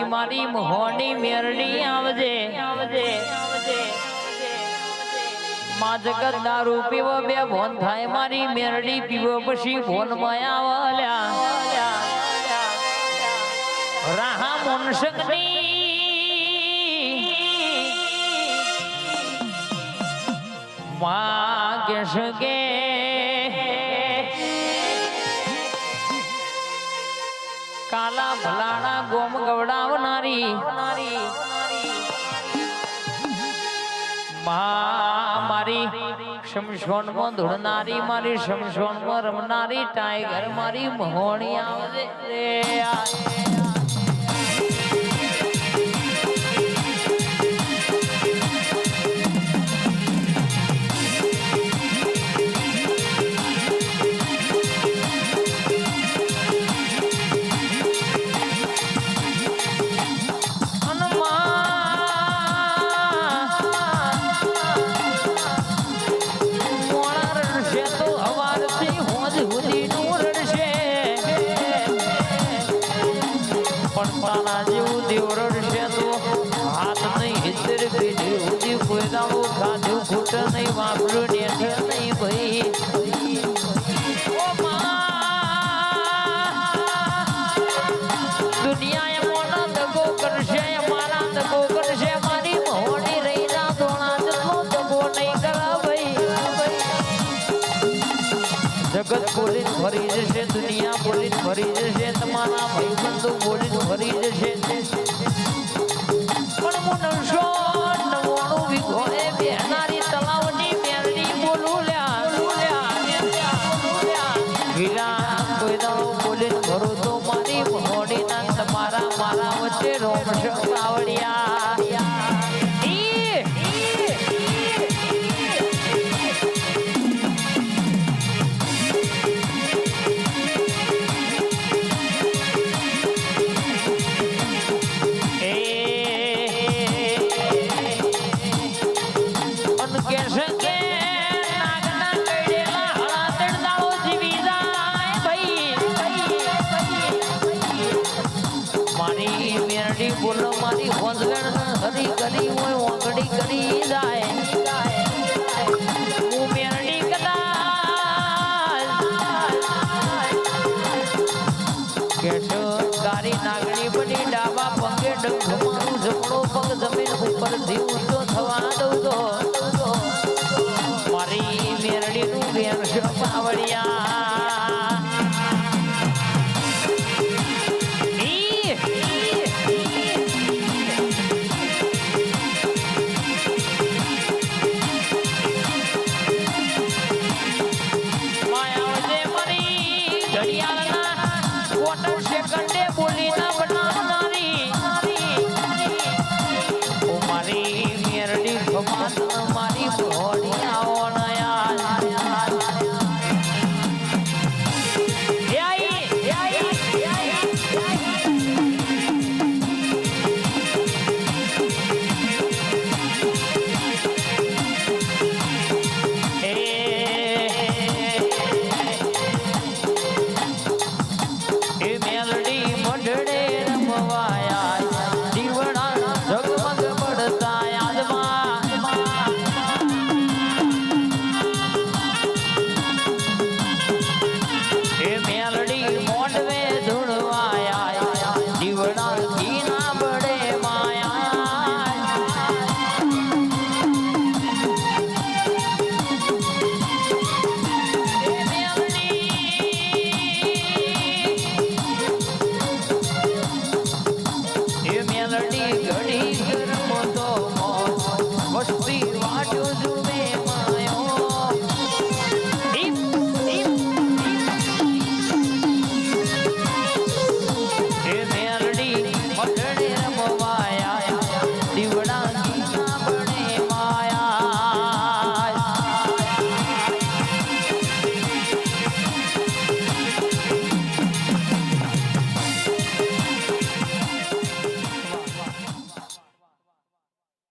મારી મોહની મેરડી આવજે માં જગત દારૂ પીવો બે ભોન થાય મારી મેરડી પીવો પછી ભોન માં આવલ્યા રાહા મોનસકની માં કે સગે કાલા ભલાણા ગોમ ગવડાવનારી મારી શમશોનમાં ધૂળનારી મારી શમશોનમાં રમનારી ટાઈગર મારી મહોણી આવજે રે તારા જેવું દેવરણ છે તો હાથ નહીં હિતર પેઢી ઉધી કોઈ દાડો ખાધું ફૂટ નહીં વાપર્યું ને નહીં ભાઈ દુનિયા એમનો દગો કરશે મારા દગો કરશે મારી મહોણી રહી ના ધોણા જેટલો દગો નહીં કરા ભાઈ જગત બોલીને ફરી જશે દુનિયા બોલીને ફરી જશે તમારા ભાઈ બંધુ બોલીને ફરી જશે પણ મનુષ્ય નવાણું વિઘોએ બેહનારી તલાવની મેરડી બોલું વીરા કોઈ દાડો બોલીને ફરો તો મારી મોડીના તમારા મારા વચ્ચે રોમશ કાવડિયા બોલો મારી હોંદગણ હરી કરી હોય ઓગડી કરી જાય હું મેરડી કદાચ કેશો કારી નાગણી બની ડાબા પગે ડંખ મારું જમણો પગ જમીન ઉપરથી ઊંચો થવા દઉં તો મારી મેરડીનું વેણ પાવડિયા